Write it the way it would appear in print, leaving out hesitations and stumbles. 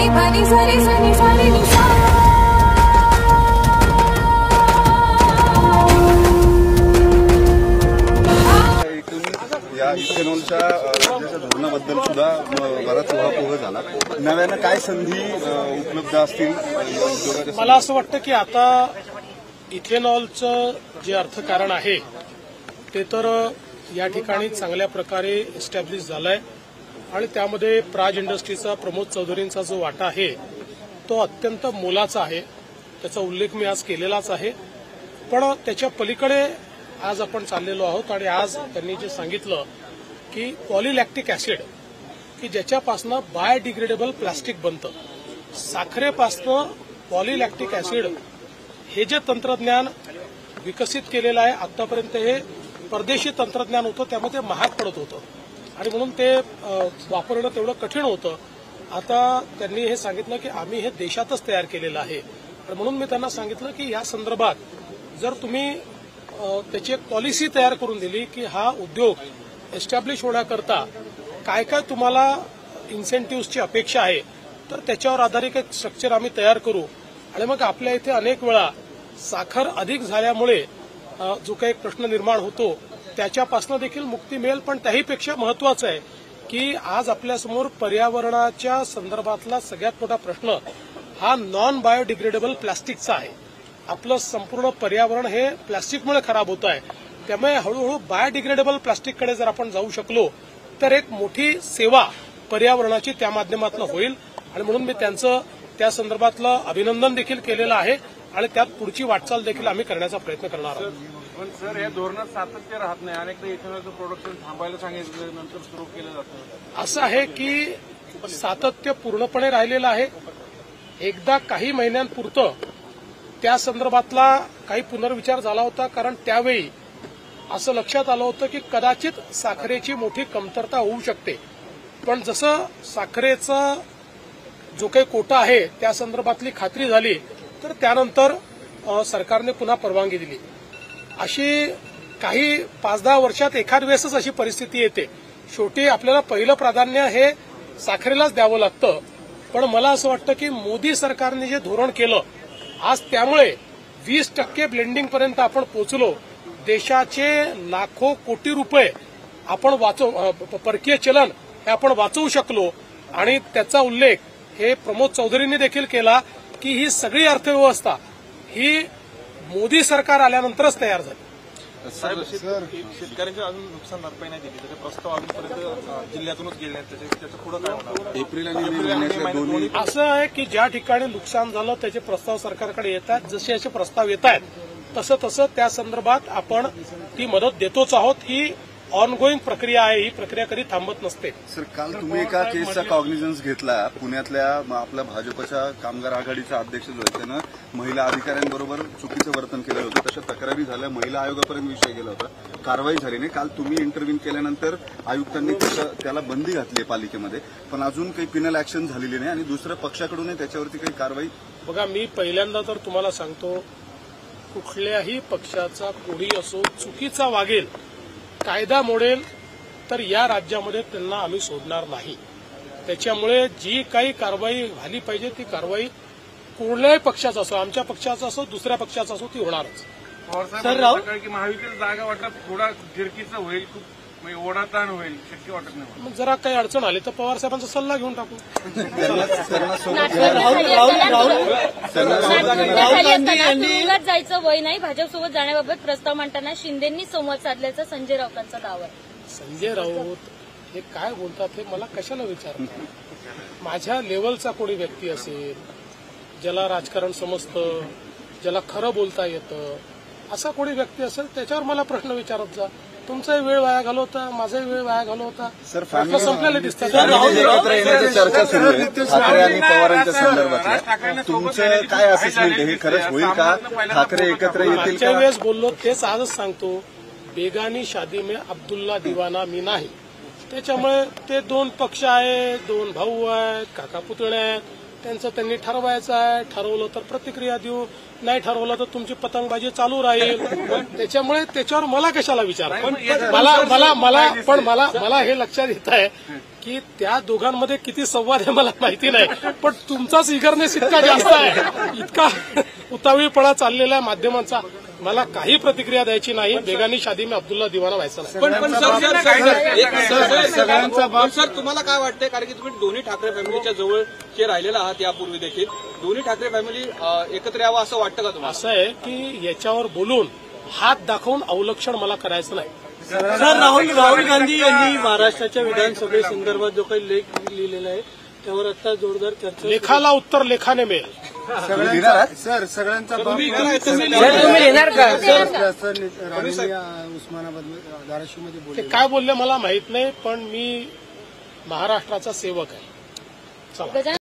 या इथेनॉलच्या राज्याच्या धोरणाबद्दल सुद्धा बराच उहापोह झाला. नव्यानं काय संधी उपलब्ध असतील उद्योगाच्या? मला असं वाटतं की आता इथेनॉलचं जे अर्थकारण आहे ते तर या ठिकाणी चांगल्या प्रकारे एस्टॅब्लिश झालंय आणि त्यामध्ये प्राज इंडस्ट्रीचा प्रमोद चौधरींचा जो वाटा आहे तो अत्यंत मोलाचा आहे. त्याचा उल्लेख मी आज केलेलाच आहे. पण त्याच्या पलीकडे आज आपण चाललेलो आहोत आणि आज त्यांनी जे सांगितलं की पॉलिलॅक्टिक ऍसिड की ज्याच्यापासून बायोडिग्रेडेबल प्लास्टिक बनतं, साखरेपासून पॉलिलॅक्टिक ऍसिड हे जे तंत्रज्ञान विकसित केलेलं आहे आतापर्यंत हे परदेशी तंत्रज्ञान होतं, त्यामध्ये महाग पडत होतं आणि म्हणून ते वापरणं तेवढं कठीण होतं. आता त्यांनी हे सांगितलं की आम्ही हे देशातच तयार केलेलं आहे आणि म्हणून मी त्यांना सांगितलं की या संदर्भात जर तुम्ही त्याची एक पॉलिसी तयार करून दिली की हा उद्योग एस्टॅब्लिश होण्याकरता काय काय तुम्हाला इन्सेंटिव्हची अपेक्षा आहे तर त्याच्यावर आधारित एक स्ट्रक्चर आम्ही तयार करू आणि मग आपल्या इथे अनेक वेळा साखर अधिक झाल्यामुळे जो काही प्रश्न निर्माण होतो त्याच्यापासून देखील मुक्ती मिळेल. पण त्याहीपेक्षा महत्वाचं आहे की आज आपल्यासमोर पर्यावरणाच्या संदर्भातला सगळ्यात मोठा प्रश्न हा नॉन बायोडिग्रेडेबल प्लास्टिकचा आहे. आपलं संपूर्ण पर्यावरण हे प्लास्टिकमुळे खराब होत आहे. त्यामुळे हळूहळू बायोडिग्रेडेबल प्लास्टिककडे जर आपण जाऊ शकलो तर एक मोठी सेवा पर्यावरणाची त्या माध्यमातून होईल आणि म्हणून मी त्यांचं त्या संदर्भातलं अभिनंदन देखील केलेलं आहे आणि त्यात पुढची वाटचाल देखील आम्ही करण्याचा प्रयत्न करणार आहोत. पण सर या धोरणात सातत्य राहत नाही. अनेकदा इथेनॉलचं प्रोडक्शन थांबायला सांगितलं नंतर सुरू केलं जातं. असं आहे की सातत्य पूर्णपणे राहिलेलं आहे. एकदा काही महिन्यांपुरतं त्या संदर्भातला काही पुनर्विचार झाला होता कारण त्यावेळी असं लक्षात आलं होतं की कदाचित साखरेची मोठी कमतरता होऊ शकते. पण जसं साखरेचा जो काही कोटा आहे त्या संदर्भातली खात्री झाली तर त्यानंतर सरकारने पुन्हा परवानगी दिली. अशी काही 5-10 वर्षात एखाद वेळेसच अशी परिस्थिती येते. शेवटी आपल्याला पहिलं प्राधान्य हे साखरेलाच द्यावं लागतं. पण मला असं वाटतं की मोदी सरकारने जे धोरण केलं आज त्यामुळे 20% ब्लेंडिंगपर्यंत आपण पोहोचलो. देशाचे लाखो कोटी रुपये आपण परकीय चलन हे आपण वाचवू शकलो आणि त्याचा उल्लेख हे प्रमोद चौधरींनी देखील केला की ही सगळी अर्थव्यवस्था ही मोदी सरकार आल्यानंतरच तयार झाली. शेतकऱ्यांच्या अजून नुकसान भरपाई नाही दिली त्याचे प्रस्ताव अजूनपर्यंत जिल्ह्यातूनच गेले नाहीत. त्याचं पुढे काय होणार? एप्रिल आणि असं आहे की ज्या ठिकाणी नुकसान झालं त्याचे प्रस्ताव सरकारकडे येतात. जसे असे प्रस्ताव येत आहेत तसं त्या संदर्भात आपण ती मदत देतोच आहोत. ही ऑनगोईंग प्रक्रिया आहे. ही प्रक्रिया कधी थांबत नसते. सर, काल तुम्ही एका केसचा कॉग्निझन्स घेतला. पुण्यातल्या आपल्या भाजपच्या कामगार आघाडीचा अध्यक्ष जो आहे त्यानं महिला अधिकाऱ्यांबरोबर चुकीचं वर्तन केलं होतं. तशा तक्रारी झाल्या. महिला आयोगापर्यंत विषय गेला होता. कारवाई झाली नाही. काल तुम्ही इंटरव्ह्यू केल्यानंतर आयुक्तांनी त्याला बंदी घातली आहे पालिकेमध्ये. पण अजून काही पिनल ऍक्शन झालेली नाही आणि दुसऱ्या पक्षाकडूनही त्याच्यावरती काही कारवाई. बघा, मी पहिल्यांदा तर तुम्हाला सांगतो कुठल्याही पक्षाचा कोणी असो चुकीचा वागेल, कायदा मोडेल तर या राज्यामध्ये त्यांना आम्ही सोडणार नाही. त्याच्यामुळे जी काही कारवाई झाली पाहिजे ती कारवाई कुठल्याही पक्षाचा असो, आमच्या पक्षाचा असो, दुसऱ्या पक्षाचा असो, ती होणारच. सर, राहुल की महाविकास जागा वाटप थोडा तिरकीचं होईल, खूप ओढाताण होईल, शक्य वाटत नाही. मग जरा काही अडचण आली तर पवार साहेबांचा सल्ला घेऊन टाकू. जायचं वय नाही. भाजपसोबत जाण्याबाबत प्रस्ताव मांडताना शिंदेंनी संवाद साधल्याचा संजय राऊतांचा दावा. संजय राऊत हे काय बोलतात हे मला कशाला विचारतात? माझ्या लेवलचा कोणी व्यक्ती असेल, ज्याला राजकारण समजतं, ज्याला खरं बोलता येतं, असा कोणी व्यक्ती असेल त्याच्यावर मला प्रश्न विचारत जा. तुमचाही वेळ वाया घालवता, माझाही वेळ वाया घालवता. सर, संपलेले दिसतात. चर्चा सुरू आहे ठाकरे आणि पवारांच्या संदर्भात. तुमचं काय असेसमेंट आहे? हे खरंच होईल का? ठाकरे एकत्र येतील? मागच्या वेळेस बोललो तेच आजच सांगतो. बेगानी शादी में अब्दुल्ला दिवाना मी नाही. त्याच्यामुळे ते 2 पक्ष आहेत, 2 भाऊ आहेत, काका पुतळे आहेत. त्यांचं त्यांनी ठरवायचं आहे. ठरवलं तर प्रतिक्रिया देऊ, नाही ठरवलं तर तुमची पतंगबाजी चालू राहील. त्याच्यामुळे त्याच्यावर मला कशाला विचार. मला हे लक्षात येत आहे की त्या दोघांमध्ये किती संवाद आहे मला माहिती नाही, पण तुमचाच इगरनेस इतका जास्त आहे, इतका उतावीळपणा चाललेला आहे माध्यमांचा. मला काही प्रतिक्रिया द्यायची नाही. बेगानी शादी में अब्दुल्ला दिवाना व्हायचं नाही. पण सर तुम्हाला काय वाटतंय, कारण की तुम्ही दोन्ही ठाकरे फॅमिलीच्या जवळचे राहिलेला आहात यापूर्वी देखील, दोन्ही ठाकरे फॅमिली एकत्र यावं असं वाटतं का तुम्हाला? असं आहे की याच्यावर बोलून हात दाखवून अवलक्षण मला करायचं नाही. सर राहुल गांधी यांनी महाराष्ट्राच्या विधानसभेसंदर्भात जो काही लेख लिहिलेला आहे त्यावर आता जोरदार चर्चा. लेखाला उत्तर लेखाने मिळेल. सर सगळ्यांचा तुम्ही येणार का? उस्मानाबाद धाराशिवमध्ये ते बोलले. काय बोलले मला माहित नाही, पण मी महाराष्ट्राचा सेवक आहे. चला.